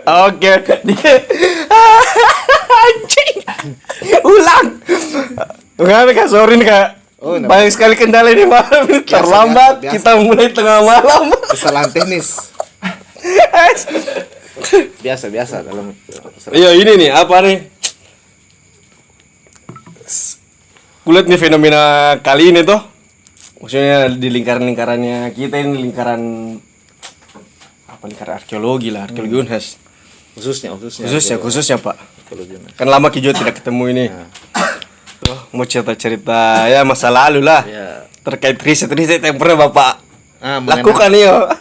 Oke. Anjing. Ulang. Enggak, Kak, sorry nih, Kak. Banyak sekali kendala ini malam ini. Terlambat, biasa. kita mulai tengah malam. Kesalahan teknis. Biasa dalam. Iya, ini nih, apa nih? Kulihat nih fenomena kali ini tuh. Maksudnya di lingkaran-lingkarannya kita ini lingkaran arkeologi lah, arkeologi Unhas. Khususnya Pak. Kan lama Kijo tidak ketemu ini. Tuh, mau cerita-cerita ya masa lalu lah. Ya. Terkait riset yang pernah Bapak lakukan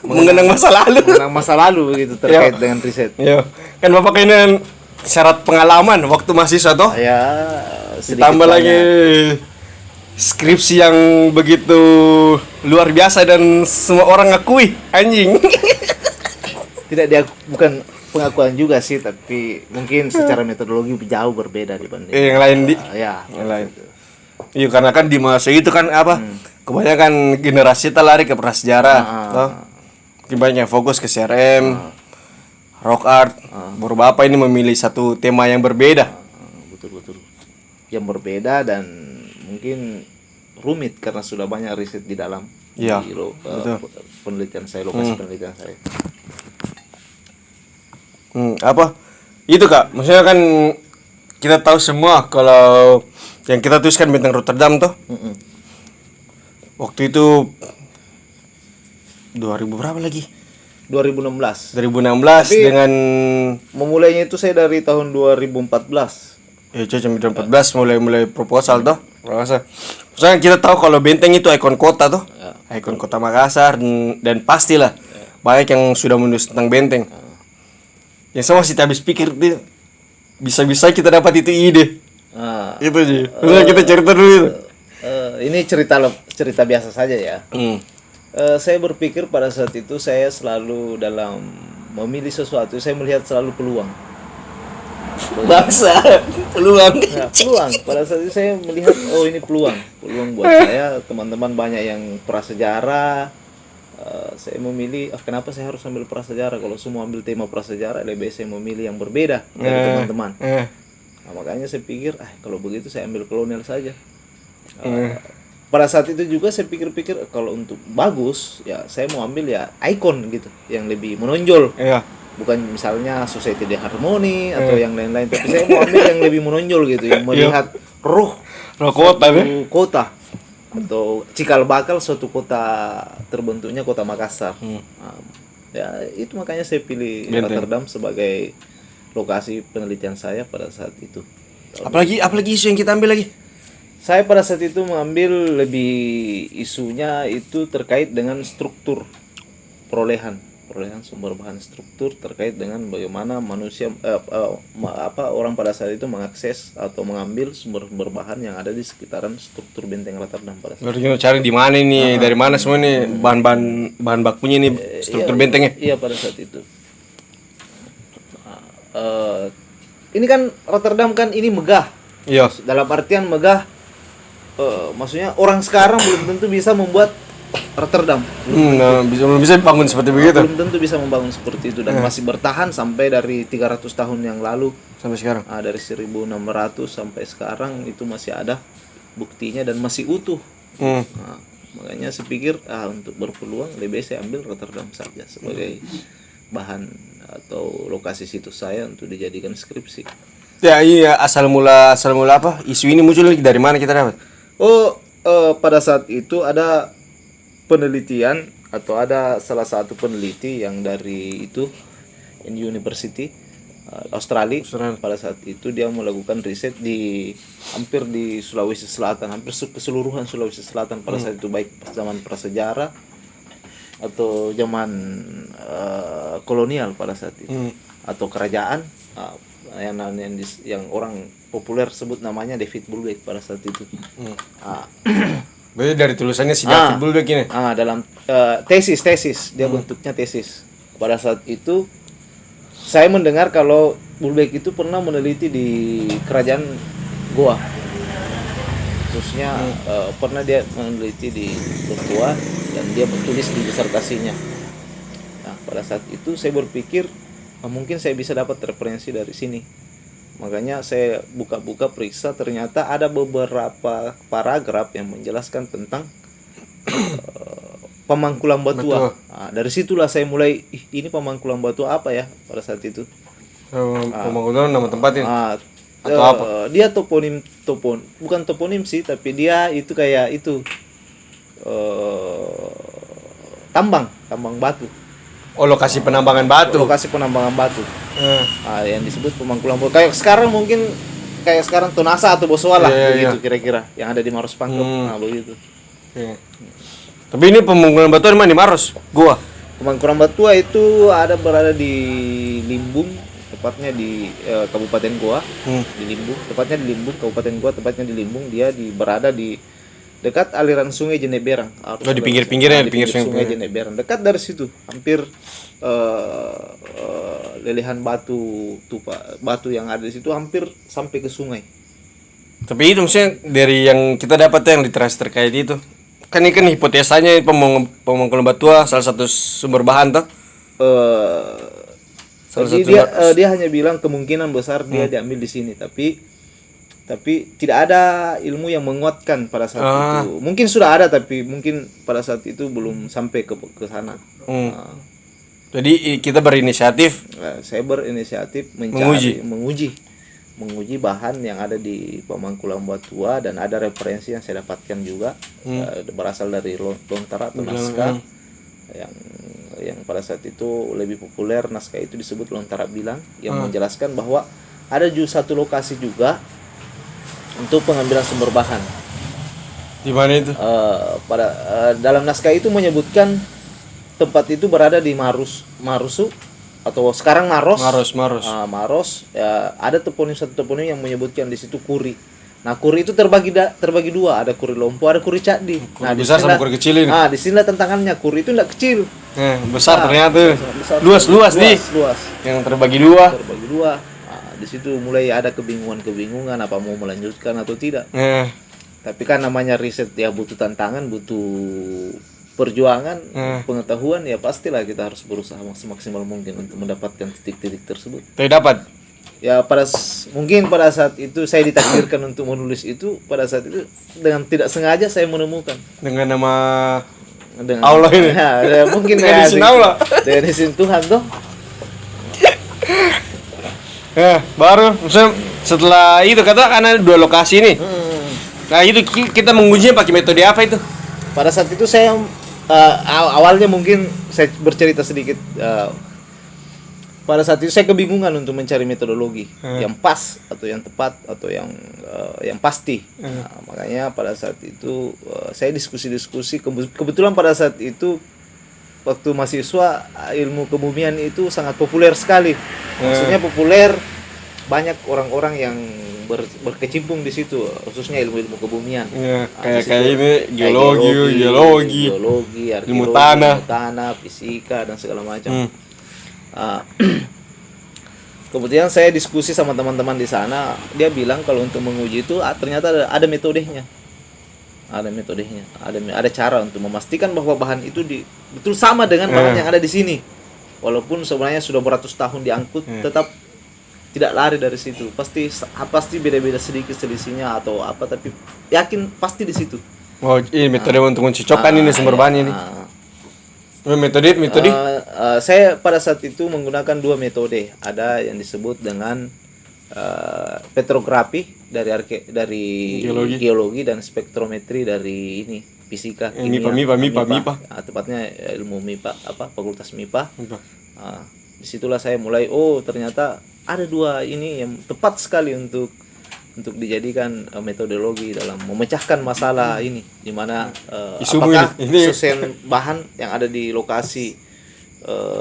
mengenang masa lalu. Mengenang masa lalu begitu terkait dengan riset. Iya. Kan Bapak kayaknya syarat pengalaman waktu mahasiswa toh. Ya, Ditambah lagi skripsi yang begitu luar biasa dan semua orang ngakui anjing. Bukan pengakuan juga sih, tapi mungkin secara metodologi jauh berbeda dibanding Yang lain yang lain. Iya, karena kan di masa itu kan kebanyakan generasi kita lari ke prasejarah, toh. Banyak fokus ke CRM, rock art. Baru Bapak ini memilih satu tema yang berbeda. Betul. Yang berbeda dan mungkin rumit karena sudah banyak riset di dalam. Iya. Penelitian saya, lokasi penelitian saya. Apa? Itu Kak, maksudnya kan kita tahu semua kalau yang kita tuliskan benteng Rotterdam tuh. Waktu itu 2000 berapa lagi? 2016 Tapi dengan memulainya itu saya dari tahun 2014. Ya, 2014 mulai proposal tuh. Maksudnya kita tahu kalau benteng itu ikon kota tuh. Ikon kota Makassar dan pastilah banyak yang sudah menulis tentang benteng. Yang saya masih habis pikir bisa-bisa kita dapat itu ide. Itu sih. Maksudnya kita cerita dulu itu. Ini cerita biasa saja ya. Saya berpikir pada saat itu saya selalu dalam memilih sesuatu, saya melihat selalu peluang. Peluang. Nah, peluang. Pada saat itu saya melihat ini peluang buat saya. Teman-teman banyak yang prasejarah. Saya memilih kenapa saya harus ambil prasejarah, kalau semua ambil tema prasejarah lebih saya memilih yang berbeda dari teman-teman. Nah, makanya saya pikir kalau begitu saya ambil kolonial saja. Pada saat itu juga saya pikir-pikir kalau untuk bagus ya saya mau ambil ya ikon gitu yang lebih menonjol. Bukan misalnya Society de Harmony atau yang lain-lain, tapi saya mau ambil yang lebih menonjol gitu, yang melihat ruh kota atau cikal bakal suatu kota terbentuknya kota Makassar. Ya itu makanya saya pilih Rotterdam sebagai lokasi penelitian saya pada saat itu. Apalagi isu yang kita ambil lagi? Saya pada saat itu mengambil lebih isunya itu terkait dengan struktur perolehan sumber bahan struktur terkait dengan bagaimana manusia orang pada saat itu mengakses atau mengambil sumber bahan yang ada di sekitaran struktur benteng Rotterdam pada saat itu. Cari di mana ini, dari mana semua ini bahan bakunya ini struktur bentengnya? Iya pada saat itu. Ini kan Rotterdam kan ini megah. Iya. Dalam artian megah, maksudnya orang sekarang belum tentu bisa membuat Rotterdam. Belum bisa dibangun seperti begitu. Belum tentu bisa membangun seperti itu dan masih bertahan sampai dari 300 tahun yang lalu sampai sekarang. Dari 1600 sampai sekarang itu masih ada buktinya dan masih utuh. Makanya saya pikir untuk berpeluang lebih saya ambil Rotterdam saja sebagai bahan atau lokasi situs saya untuk dijadikan skripsi. Ya iya, asal mula apa? Isu ini muncul dari mana kita dapat? Pada saat itu ada penelitian atau ada salah satu peneliti yang dari itu University Australia. Pada saat itu dia melakukan riset hampir di Sulawesi Selatan, hampir keseluruhan Sulawesi Selatan pada saat itu, baik zaman prasejarah atau zaman kolonial pada saat itu atau kerajaan yang orang populer sebut namanya David Bulbeck pada saat itu. Berarti dari tulisannya si David Bulbeck ini. Dalam tesis dia bentuknya tesis. Pada saat itu saya mendengar kalau Bulbeck itu pernah meneliti di kerajaan Goa. Khususnya pernah dia meneliti di Goa dan dia menulis di disertasinya. Nah, pada saat itu saya berpikir mungkin saya bisa dapat referensi dari sini. Makanya saya buka-buka periksa, ternyata ada beberapa paragraf yang menjelaskan tentang pemangkulan Batua. Nah, dari situlah saya mulai, ini pemangkulan Batua apa ya pada saat itu? Pemangkulan nama tempatnya. Atau apa? Dia bukan toponim sih, tapi dia itu kayak itu tambang batu. Oh, lokasi penambangan batu. Lokasi penambangan batu. Yang disebut pemangkulan Batua. Kayak sekarang mungkin Tonasa atau Bosowa lah, begitu kira-kira yang ada di Maros Pangkep. Nah, begitu. Tapi ini pemangkulan Batua di mana? Di Maros? Gua. Pemangkulan Batua itu berada di Limbung, tepatnya di Kabupaten Goa. Di Limbung, tepatnya di Limbung, Kabupaten Goa, tepatnya di Limbung. Dia berada di dekat aliran Sungai Jeneberang. Di pinggir-pinggirnya, di pinggir Sungai Jeneberang. Dekat dari situ, hampir lelehan batu yang ada di situ hampir sampai ke sungai. Tapi itu maksudnya dari yang kita dapat yang literasi terkait itu, kan ini kan hipotesanya pemangkulan Batua salah satu sumber bahan toh. Jadi dia hanya bilang kemungkinan besar dia diambil di sini, tapi tidak ada ilmu yang menguatkan pada saat itu. Mungkin sudah ada, tapi mungkin pada saat itu belum sampai ke sana. Jadi kita berinisiatif. Saya berinisiatif menguji bahan yang ada di pemangkulan Batua, dan ada referensi yang saya dapatkan juga berasal dari Lontara atau naskah yang pada saat itu lebih populer. Naskah itu disebut Lontara Bilang, yang menjelaskan bahwa ada juga satu lokasi juga untuk pengambilan sumber bahan. Di mana itu? Dalam naskah itu menyebutkan tempat itu berada di Marusu atau sekarang Maros. Maros. Ya, ada satu toponim yang menyebutkan di situ Kuri. Nah, Kuri itu terbagi dua, ada Kuri Lompo, ada Kuri Cakdi. Nah, besar sama Kuri kecil ini. Nah, di sini tantangannya, Kuri itu enggak kecil. Besar ternyata. Luas nih. Luas. Yang terbagi dua. Di situ mulai ada kebingungan apa mau melanjutkan atau tidak. Tapi kan namanya riset ya butuh tantangan, butuh perjuangan, pengetahuan, ya pastilah kita harus berusaha semaksimal mungkin untuk mendapatkan titik-titik tersebut. Tapi dapat. Ya mungkin pada saat itu saya ditakdirkan untuk menulis itu, pada saat itu dengan tidak sengaja saya menemukan dengan nama Allah ini. Ya, mungkin dengan izin Allah. Dengan izin Tuhan toh. Baru misalnya setelah itu kata kan ada dua lokasi nih. Nah itu kita mengujinya pakai metode apa itu? Pada saat itu saya awalnya mungkin saya bercerita sedikit. Pada saat itu saya kebingungan untuk mencari metodologi yang pas atau yang tepat atau yang pasti. Nah, makanya pada saat itu saya diskusi. Kebetulan pada saat itu waktu mahasiswa ilmu kebumian itu sangat populer sekali. Maksudnya populer, banyak orang-orang yang berkecimpung di situ, khususnya ilmu-ilmu kebumian. Kayak ini geologi, ilmu tanah, fisika dan segala macam. Kemudian saya diskusi sama teman-teman di sana, dia bilang kalau untuk menguji itu ternyata ada metodenya. Ada cara untuk memastikan bahwa bahan itu betul sama dengan bahan yang ada di sini. Walaupun sebenarnya sudah beratus tahun diangkut, tetap tidak lari dari situ. Pasti beda-beda sedikit selisihnya atau apa, tapi yakin pasti di situ. Oh, ini metode untuk mencocokkan ini sumber bahan ini. Metode. Saya pada saat itu menggunakan dua metode. Ada yang disebut dengan petrografi dari geologi dan spektrometri dari fisika, kimia, MIPA. Tepatnya ilmu MIPA, Fakultas MIPA. Disitulah saya mulai, ternyata ada dua ini yang tepat sekali untuk dijadikan metodologi dalam memecahkan masalah ini, di mana apakah susunan bahan yang ada di lokasi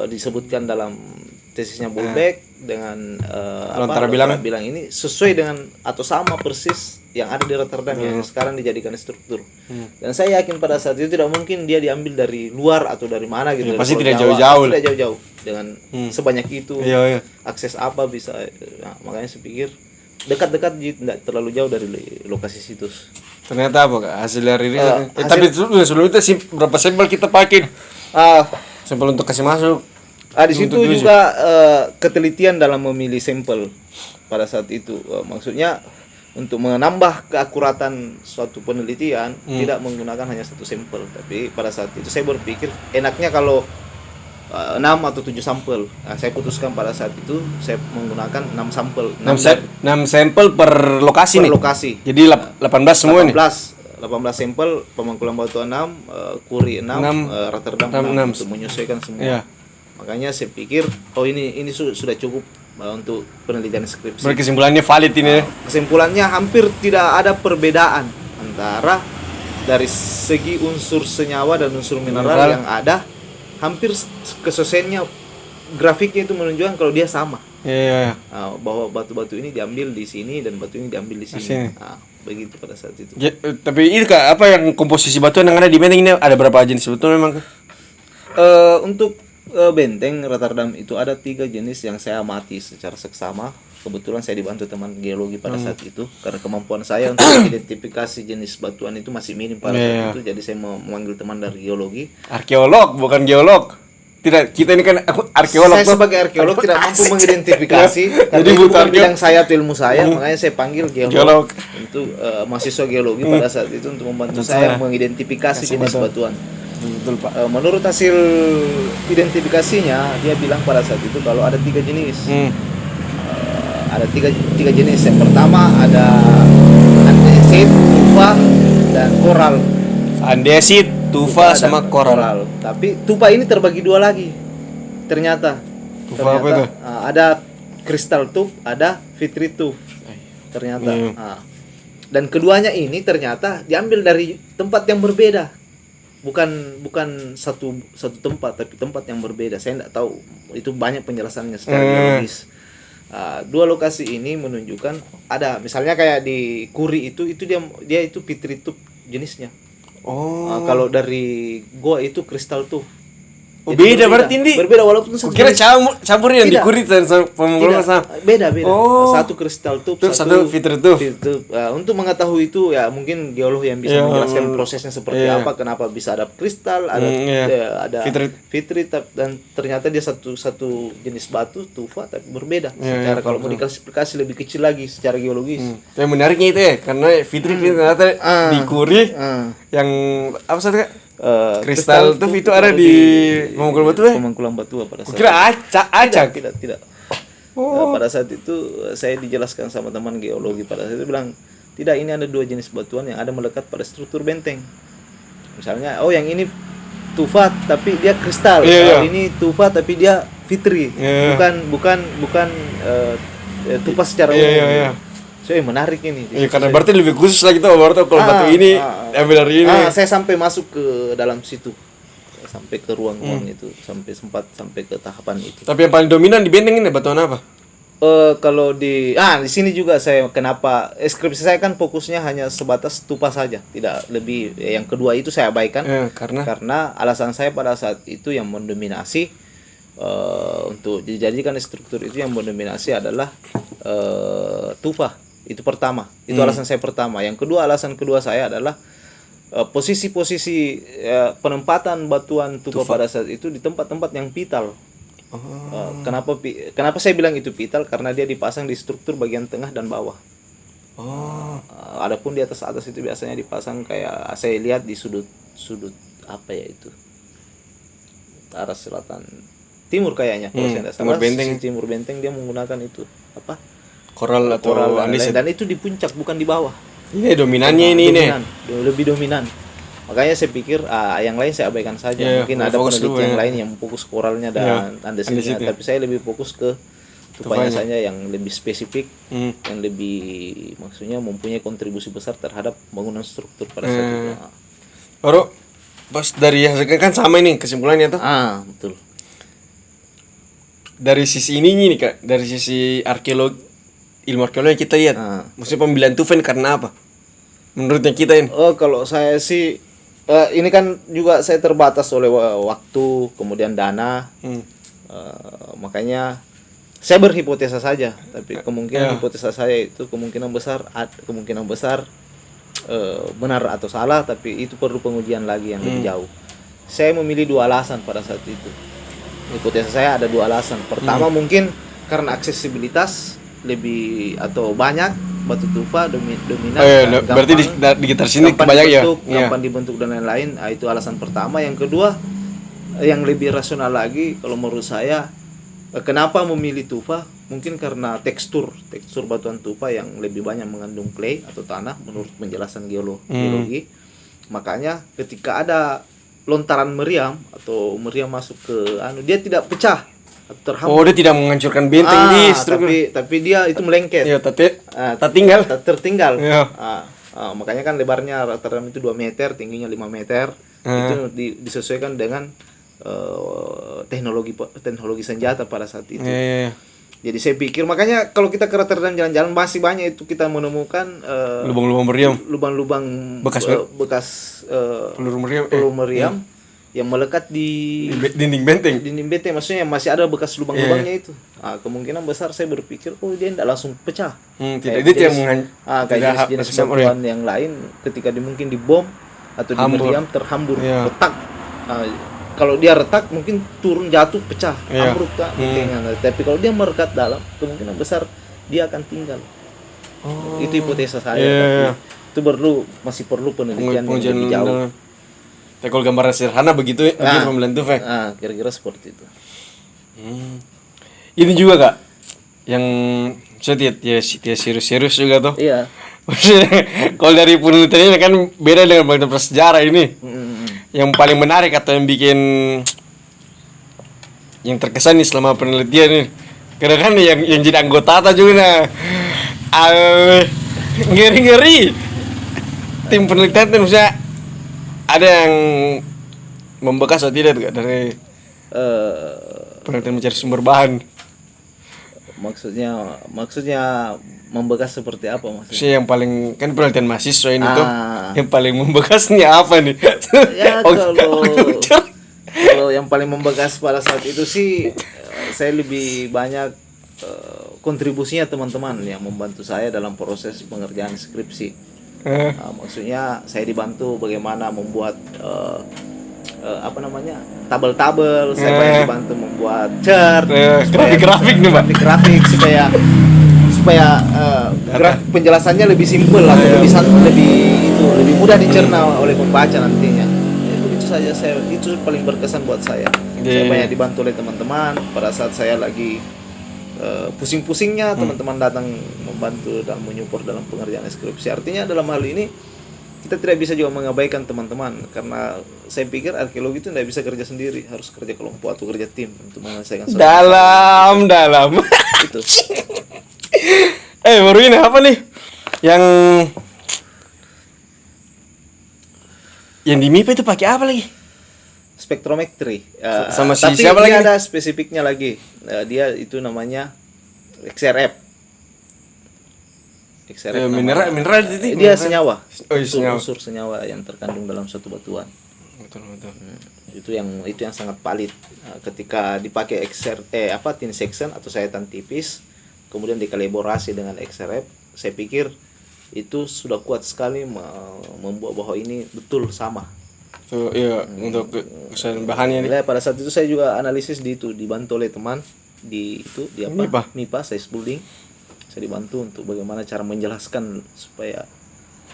disebutkan dalam tesisnya Bulbeck dengan Lontara bilang ini sesuai dengan atau sama persis yang ada di Rotterdam yang sekarang dijadikan struktur. Dan saya yakin pada saat itu tidak mungkin dia diambil dari luar atau dari mana gitu. Pasti tidak jauh-jauh dengan sebanyak itu. Akses apa bisa. Nah, makanya saya pikir dekat-dekat, tidak terlalu jauh dari lokasi situs. Ternyata apa Kak? Hasil dari tapi sebelum itu berapa sampel kita pakai? Sampel untuk kasih masuk. Di situ juga ketelitian dalam memilih sampel pada saat itu. Maksudnya untuk menambah keakuratan suatu penelitian tidak menggunakan hanya satu sampel, tapi pada saat itu saya berpikir enaknya kalau 6 atau 7 sampel. Saya putuskan pada saat itu saya menggunakan 6 sampel. 6 sampel per lokasi per nih. lokasi. Jadi 18 semua nih. 18 sampel, Pemangkulan Batu 6, Kuri 6, Rotterdam 6 untuk menyesuaikan semua. Iya. Makanya saya pikir ini sudah cukup untuk penelitian skripsi. Berkesimpulannya valid ini. Kesimpulannya hampir tidak ada perbedaan antara dari segi unsur senyawa dan unsur mineral yang ada, hampir kesesuaiannya grafiknya itu menunjukkan kalau dia sama. Iya. Bahwa batu-batu ini diambil di sini dan batu ini diambil di sini. Begitu pada saat itu. Tapi ini Kak, apa yang komposisi batuan yang ada di benteng ini ada berapa jenis betul memang? Untuk benteng Rotterdam itu ada 3 jenis yang saya amati secara seksama. Kebetulan saya dibantu teman geologi pada saat itu karena kemampuan saya untuk identifikasi jenis batuan itu masih minim pada saat itu. Jadi saya memanggil teman dari geologi. Arkeolog bukan geolog. Tidak, kita ini kan arkeolog. Saya sebagai arkeolog tidak mampu mengidentifikasi. Jadi bukan bidang saya atau ilmu saya, makanya saya panggil geolog. Untuk mahasiswa geologi pada saat itu untuk membantu saya mengidentifikasi jenis batuan. Betul Pak. Menurut hasil identifikasinya, dia bilang pada saat itu kalau ada 3 jenis. Ada tiga jenis. Yang pertama ada andesit, tufa, dan koral. Andesit, tufa sama koral. Tapi tufa ini terbagi 2 lagi. Ternyata apa itu? Ada kristal tuf, ada fitri tuf. Ternyata. Dan keduanya ini ternyata diambil dari tempat yang berbeda. Bukan satu tempat, tapi tempat yang berbeda. Saya tidak tahu, itu banyak penjelasannya secara geologis. 2 lokasi ini menunjukkan ada, misalnya kayak di Kuri itu dia itu fitri tuf jenisnya. Kalau dari gua itu kristal tuf. Beda berarti ini. Berbeda walaupun kira campur yang di Kuri dan Pemangkulan sama. Beda. Satu kristal tuf, satu fitri tuf. Untuk mengetahui itu ya mungkin geolog yang bisa menjelaskan prosesnya seperti apa, kenapa bisa ada kristal, ada fitri dan ternyata dia satu jenis batu tufa tapi berbeda. Secara kalau mau diklasifikasi lebih kecil lagi secara geologis. Yang menariknya itu ya, karena fitri ternyata di Kuri yang apa saja kristal tuf itu ada di Pemangkulan Batu ya? Pemangkulan Batu pada saat kira acak. Tidak. Pada saat itu saya dijelaskan sama teman geologi pada saat itu bilang, tidak, ini ada 2 jenis batuan yang ada melekat pada struktur benteng. Misalnya, yang ini tufa tapi dia kristal. Ini tufa tapi dia fitri. Bukan tufa secara umum. So, menarik ini. Karena berarti lebih khusus lagi tuh, baru kalau batu ini ambil dari ini. Saya sampai masuk ke dalam situ, sampai ke ruang-ruang itu, sampai ke tahapan itu. Tapi yang paling dominan di benteng ini batuan apa? Kalau di sini juga saya kenapa skripsi saya kan fokusnya hanya sebatas tufa saja, tidak lebih. Yang kedua itu saya abaikan karena alasan saya pada saat itu yang mendominasi untuk dijadikan struktur itu yang mendominasi adalah tufa. Itu pertama, itu alasan saya pertama. Yang kedua, alasan kedua saya adalah posisi-posisi penempatan batuan tufa pada saat itu di tempat-tempat yang vital. Kenapa saya bilang itu vital? Karena dia dipasang di struktur bagian tengah dan bawah. Adapun di atas itu biasanya dipasang kayak saya lihat di sudut apa ya itu, arah selatan timur kayaknya. Kalau saya tidak salah, timur benteng dia menggunakan itu apa? Koral dan itu di puncak bukan di bawah. Ini dominannya ini lebih dominan. Makanya saya pikir yang lain saya abaikan saja. Mungkin ada peneliti yang lain yang fokus koralnya dan andesitnya, tapi saya lebih fokus ke tufanya saja yang lebih spesifik, yang lebih maksudnya mempunyai kontribusi besar terhadap bangunan struktur pada saat itu. Baru pas dari hasilnya kan sama ini kesimpulannya tuh. Betul. Dari sisi ini nih Kak, dari sisi ilmu arkeologi kita lihat, maksudnya pemilihan tufa ini karena apa? Menurutnya kita ini? Kalau saya sih, ini kan juga saya terbatas oleh waktu, kemudian dana, makanya saya berhipotesa saja. Tapi kemungkinan hipotesa saya itu kemungkinan besar benar atau salah, tapi itu perlu pengujian lagi yang lebih jauh. Saya memilih 2 alasan pada saat itu. Hipotesa saya ada dua alasan. Pertama mungkin karena aksesibilitas lebih atau banyak batu tufa dominan. Berarti di gitar sini gampang banyak ya. dibentuk, gampang dibentuk dan lain-lain. Itu alasan pertama. Yang kedua, yang lebih rasional lagi kalau menurut saya, kenapa memilih tufa? Mungkin karena tekstur batuan tufa yang lebih banyak mengandung clay atau tanah menurut penjelasan geologi. Makanya ketika ada lontaran meriam atau meriam masuk ke dia tidak pecah atau terhambat. Dia tidak menghancurkan benteng di struktur. Tapi dia itu melengket. Iya, tertinggal. Tertinggal. Iya. Makanya kan lebarnya rata-rata itu 2 meter, tingginya 5 meter. Itu disesuaikan dengan teknologi senjata pada saat itu. Iya. Jadi saya pikir makanya kalau kita ke Rotterdam jalan-jalan masih banyak itu kita menemukan lubang-lubang meriam, lubang-lubang bekas peluru meriam, yang melekat di dinding benteng. Maksudnya masih ada bekas lubang-lubangnya itu. Kemungkinan besar saya berpikir dia tidak langsung pecah. Tidak itu yang kayak jenis batuan yang lain ketika mungkin dibom atau di meriam terhambur retak. Kalau dia retak mungkin turun jatuh pecah ambruk tapi kalau dia merekat dalam kemungkinan besar dia akan tinggal. Itu hipotesa saya. Itu masih perlu penelitian yang lebih jauh. Tapi kalau gambaran sederhana begitu pemilihan tufa. Kira-kira seperti itu. Ini juga Kak yang saya tidak serius juga tuh. Iya. Kalau dari penelitian ini kan beda dengan penelitian prasejarah ini. Yang paling menarik atau yang bikin yang terkesan nih selama penelitian nih, karena kan yang jadi anggota juga ngeri tim penelitian itu maksudnya ada yang membekas atau tidak tuh dari penelitian mencari sumber bahan. Maksudnya membekas seperti apa maksudnya? Yang paling kan penelitian mahasiswa ini tuh yang paling membekasnya apa nih? Ya kalau yang paling membekas pada saat itu sih saya lebih banyak kontribusinya teman-teman yang membantu saya dalam proses pengerjaan skripsi. Maksudnya saya dibantu bagaimana membuat tabel-tabel, saya banyak dibantu membuat chart, grafik nih Pak. Grafik supaya penjelasannya lebih simpel atau lebih mudah dicerna oleh pembaca nantinya. Itu saja itu paling berkesan buat saya. Saya banyak dibantu oleh teman-teman pada saat saya lagi pusing-pusingnya, teman-teman datang membantu dan menyupport dalam pengerjaan skripsi. Artinya dalam hal ini kita tidak bisa juga mengabaikan teman-teman karena saya pikir arkeologi itu tidak bisa kerja sendiri, harus kerja kelompok atau kerja tim untuk menyelesaikan dalam itu. Baru ini apa nih yang di MIPA itu pakai apa lagi? Spektrometri. Sama tapi siapa lagi? Ada spesifiknya lagi. Dia itu namanya XRF. Mineral itu dia senyawa. Unsur senyawa yang terkandung dalam suatu batuan. Betul. Itu yang sangat valid. Ketika dipakai thin section atau sayatan tipis, kemudian dikalibrasi dengan XRF, saya pikir itu sudah kuat sekali membuat bahwa ini betul sama. Untuk kesan bahannya nih. Pada saat itu saya juga analisis dibantu oleh teman di MIPA size building. Saya dibantu untuk bagaimana cara menjelaskan supaya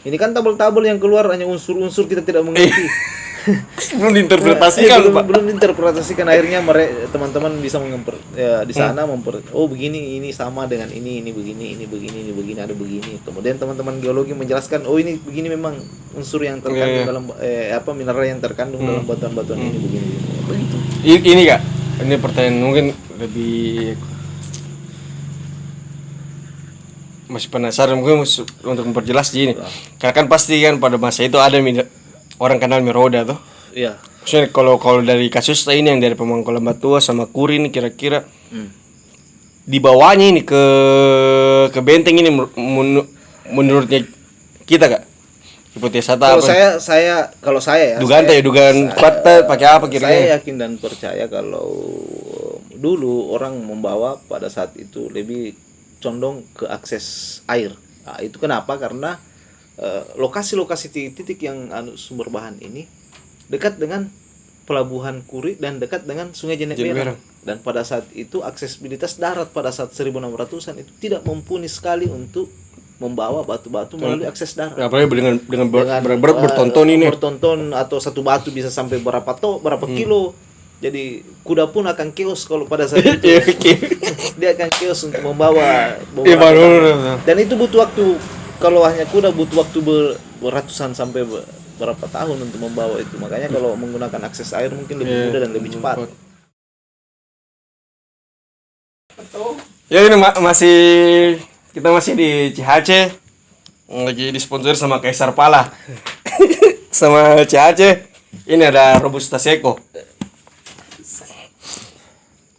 ini kan tabel-tabel yang keluar hanya unsur-unsur kita tidak mengerti. Belum diinterpretasikan, belum diinterpretasikan, akhirnya teman-teman bisa di sana begini, ini sama dengan ini begini, ada begini. Kemudian teman-teman geologi menjelaskan, ini begini memang unsur yang terkandung dalam mineral yang terkandung dalam batuan-batuan ini begini. Begitu. Ini Kak, ini pertanyaan mungkin lebih masih penasaran mungkin untuk memperjelas gini. Karena kan pasti kan pada masa itu ada orang kenal Miroda tuh. Iya. Maksudnya kalau dari kasus ini yang dari Pemangkuan Batua sama Kuri ini kira-kira di bawahnya ini ke benteng ini menurutnya kita Kak. Hipotesa apa? Kalau saya dugaan kuat pakai apa kira-kira? Saya yakin dan percaya kalau dulu orang membawa pada saat itu lebih condong ke akses air. Itu kenapa? Karena lokasi-lokasi titik yang sumber bahan ini dekat dengan pelabuhan Kuri dan dekat dengan Sungai Jenek Jenek Merah. Merah. Dan pada saat itu aksesibilitas darat pada saat 1600-an itu tidak mumpuni sekali untuk membawa batu-batu melalui akses darat. Apalagi dengan berat bertonton ini. Bertonton atau satu batu bisa sampai berapa kilo. Jadi kuda pun akan chaos kalau pada saat itu. Dia akan chaos untuk membawa dan itu butuh waktu. Kalau hanya kuda butuh waktu beratusan sampai berapa tahun untuk membawa itu. Makanya kalau menggunakan akses air mungkin lebih mudah dan lebih cepat. Ya ini kita masih di CHC, lagi disponsori sama Kaisar Pala sama CHC. Ini ada Robusta Seco.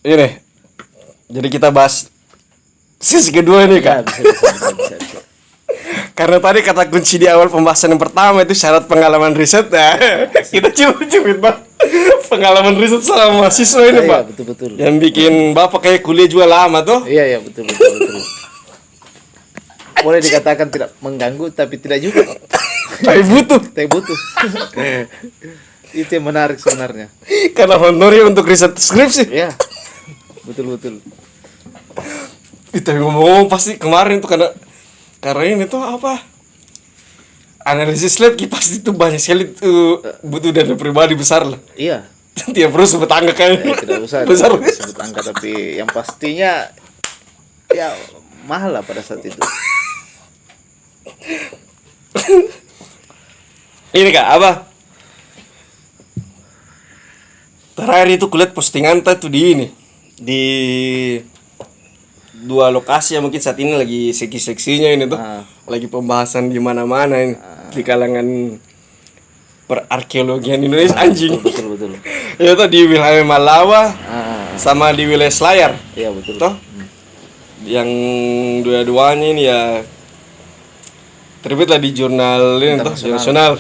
Ini jadi kita bahas sesi kedua ini kan. Bisa. Karena tadi kata kunci di awal pembahasan yang pertama itu syarat pengalaman riset ya. Kita cubit Pak. Pengalaman riset selama mahasiswa ini Pak. Betul. Yang bikin Bapak kayak kuliah juga lama tuh. Iya betul. Boleh dikatakan tidak mengganggu tapi tidak juga. Tapi butuh. Itu yang menarik sebenarnya. Karena honornya untuk riset skripsi. Iya. Betul. Kita ngomong pasti kemarin tuh karena ini tuh apa? Analisis lab pasti tuh banyak sekali tuh butuh dana pribadi besar lah. Iya. Tidak perlu sebut angka kan? Tidak usah besar. Sebut angka tapi yang pastinya ya mahal lah pada saat itu. Ini Kak, apa? Terakhir itu kulihat postingan tuh di dua lokasi yang mungkin saat ini lagi seksi-seksinya ini tuh. Lagi pembahasan di mana-mana ini di kalangan perarkeologian Indonesia anjing. Betul. Ya tuh di wilayah Malawa sama di wilayah Selayar. Iya betul. Toh? Yang dua-duanya ini ya terbitlah di jurnal ini tuh nasional.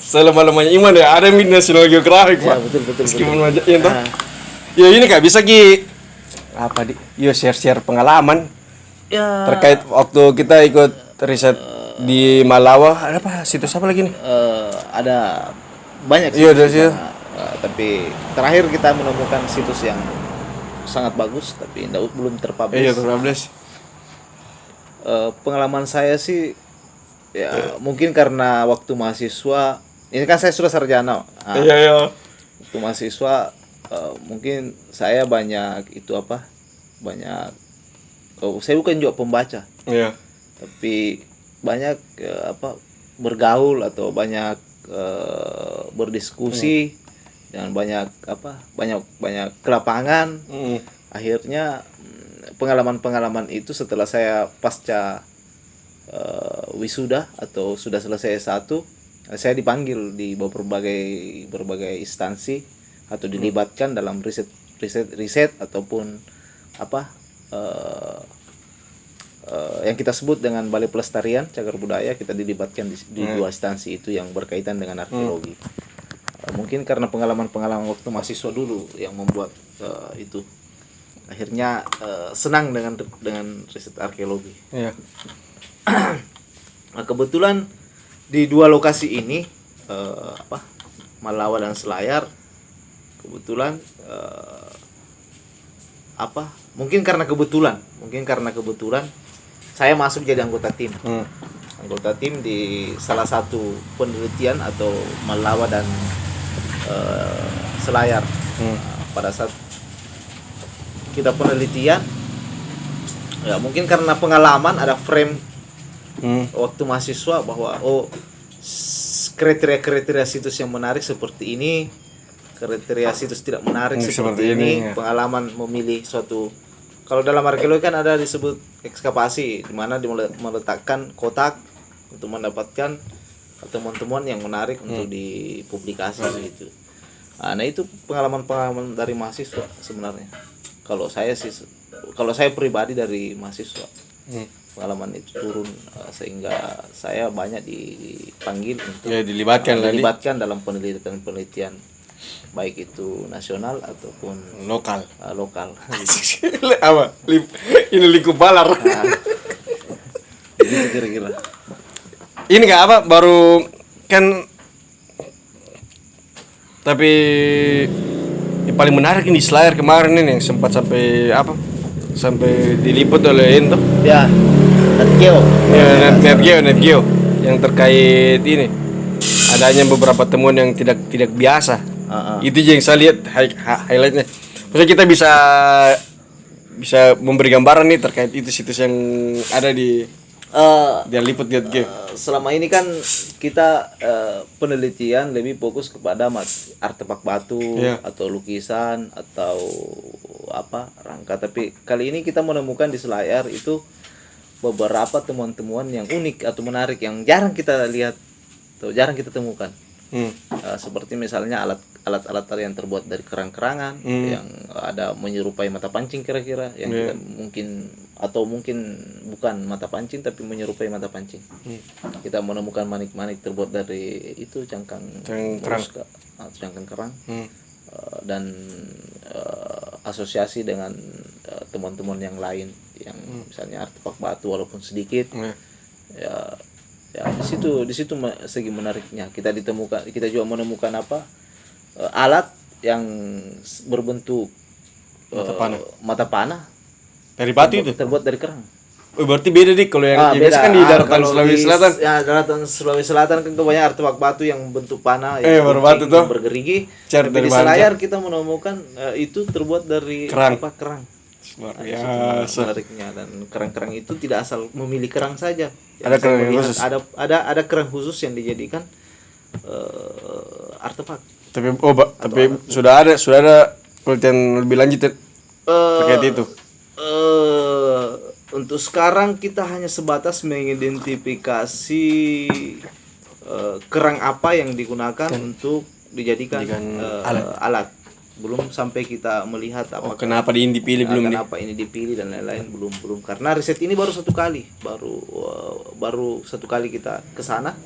Selama-lamanya iman ya ada di National Geographic Pak. Betul. Meskipun majaknya tuh. Ya ini Kak bisa apa share pengalaman ya terkait waktu kita ikut riset di Malawa. Ada apa situs apa lagi nih? Ada banyak situs. Tapi terakhir kita menemukan situs yang sangat bagus tapi belum terpublish. Iya terpublish. Pengalaman saya sih ya mungkin karena waktu mahasiswa ini kan saya sudah sarjana. Iya. Waktu mahasiswa mungkin saya banyak saya bukan juga pembaca. Iya. Tapi banyak bergaul atau banyak berdiskusi dan banyak ke lapangan. Akhirnya pengalaman-pengalaman itu setelah saya pasca wisuda atau sudah selesai S1, saya dipanggil di berbagai instansi atau dilibatkan dalam riset ataupun yang kita sebut dengan Balai Pelestarian Cagar Budaya. Kita dilibatkan di dua instansi itu yang berkaitan dengan arkeologi. Mungkin karena pengalaman waktu mahasiswa dulu yang membuat itu akhirnya senang dengan riset arkeologi. Iya. Nah, kebetulan di dua lokasi ini Malawa dan Selayar kebetulan mungkin karena kebetulan saya masuk jadi anggota tim. Anggota tim di salah satu penelitian atau Malawa dan Selayar. Pada saat kita penelitian ya mungkin karena pengalaman ada frame waktu mahasiswa bahwa kriteria situs yang menarik seperti ini, kriteria situs tidak menarik seperti ini. Pengalaman memilih suatu, kalau dalam arkeologi kan ada disebut ekskavasi, di mana meletakkan kotak untuk mendapatkan temuan-temuan yang menarik untuk dipublikasi gitu. Nah itu pengalaman dari mahasiswa sebenarnya. Kalau saya pribadi dari mahasiswa, pengalaman itu turun sehingga saya banyak dipanggil untuk dilibatkan dalam penelitian baik itu nasional ataupun lokal. Apa? Ini lingkup balar. Gitu kira-kira. Ini baru kan Tapi yang paling menarik ini Slayer kemarin ini yang sempat sampai apa? Sampai diliput oleh itu. Ya, Geo. Ya, Net Geo yang terkait ini adanya beberapa temuan yang tidak biasa. Itu yang saya lihat highlightnya. Maksudnya kita bisa memberi gambaran nih terkait itu situs yang ada di dia liput Net Geo. Selama ini kan kita penelitian lebih fokus kepada artefak batu atau lukisan atau apa rangka, tapi kali ini kita menemukan di Selayar itu beberapa temuan-temuan yang unik atau menarik yang jarang kita lihat atau jarang kita temukan. Seperti misalnya alat-alat yang terbuat dari kerang-kerangan yang ada menyerupai mata pancing kira-kira yang kita mungkin bukan mata pancing tapi menyerupai mata pancing. Kita menemukan manik-manik terbuat dari itu cangkang kerang dan asosiasi dengan teman-teman yang lain yang misalnya artefak batu walaupun sedikit. Ya di situ segi menariknya kita juga menemukan alat yang berbentuk mata panah dari batu itu terbuat dari kerang. Oh, berarti beda nih kalau yang biasa kan di daratan Sulawesi Selatan. Ya, daratan Sulawesi Selatan kan kebanyakan artefak batu yang bentuk panah berbatu tuh bergerigi. Tapi di Selayar kita menemukan itu terbuat dari kerang. Luar biasa. Menariknya, dan kerang-kerang itu tidak asal memilih kerang saja. Ada kerang khusus. Ada kerang khusus yang dijadikan artefak. Tapi sudah ada penelitian lebih lanjut terkait itu. Untuk sekarang kita hanya sebatas mengidentifikasi kerang apa yang digunakan untuk dijadikan alat. Belum sampai kita melihat kenapa ini dipilih kenapa ini dipilih dan lain-lain, belum karena riset ini baru satu kali kita ke sana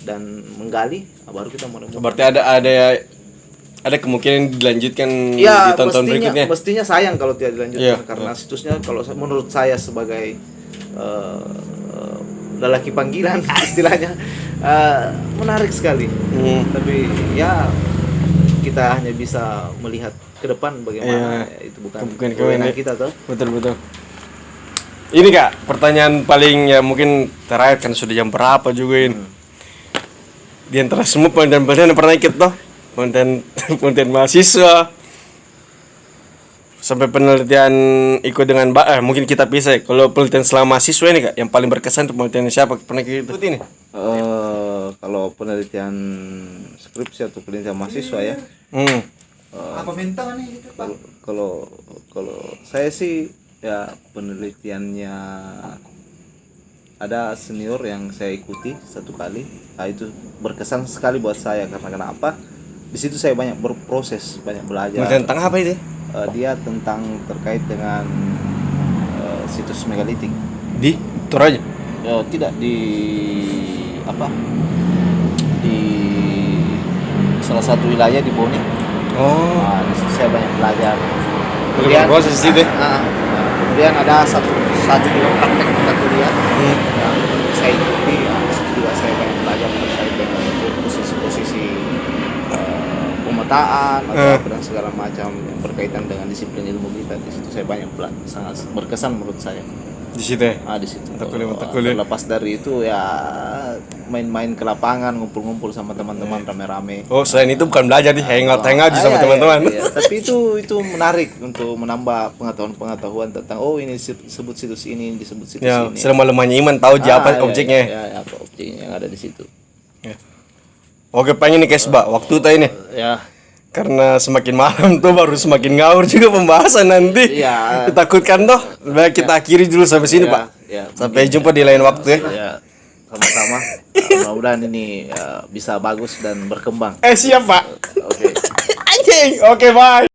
dan menggali, baru kita menemukan. Berarti ada kemungkinan dilanjutkan di tahun-tahun berikutnya. Mestinya sayang kalau tidak dilanjutkan karena situsnya kalau menurut saya sebagai lelaki panggilan istilahnya menarik sekali. Tapi ya kita hanya bisa melihat ke depan bagaimana, itu bukan kewenangan kita toh. Betul. Ini Kak, pertanyaan paling ya mungkin terakhir kan sudah jam berapa juga ini. Di antara semua penelitian pernah ikut toh. Penelitian mahasiswa sampai penelitian ikut dengan mungkin kita bisa kalau penelitian selama mahasiswa ini Kak yang paling berkesan itu penelitian siapa pernah ikut ini? Kalau penelitian skripsi atau penelitian mahasiswa ya. Apa bintang nih gitu Pak? Kalau saya sih ya penelitiannya ada senior yang saya ikuti satu kali. Nah, itu berkesan sekali buat saya karena kenapa? Di situ saya banyak berproses, banyak belajar. Tentang apa itu? Dia tentang terkait dengan situs megalitik. Di Toraja? Tidak di salah satu wilayah di Boni. Nah, di situ saya banyak belajar. Kemudian proses itu. Kemudian ada satu juga praktek mata kuliah yang saya ikuti. Di situ juga saya banyak belajar terkait dengan posisi-posisi pemetaan atau dan segala macam yang berkaitan dengan disiplin ilmu kita. Di situ saya banyak sangat berkesan menurut saya. Di situ ya? Di situ. Mata kuliah. Lepas dari itu ya main-main ke lapangan, ngumpul-ngumpul sama teman-teman rame-rame. Oh, selain itu bukan belajar nih, hangout aja sama teman-teman. Iya. Tapi itu menarik untuk menambah pengetahuan tentang ini disebut situs ini, disebut situs ini. Selemah-lemahnya iman tahu apa objeknya. Ya, apa objeknya yang ada di situ. Ya. Oke, pengen nih Mbak, waktu tadi nih. Ya. Karena semakin malam tuh baru semakin ngawur juga pembahasan nanti. Iya. Ditakutkan toh. Baik kita akhiri dulu sampai sini, Pak. Ya, sampai jumpa di lain waktu ya. Ya. Sama-sama. Mudah-mudahan ini bisa bagus dan berkembang. Siap, Pak. Oke. Anjing. Oke, bye.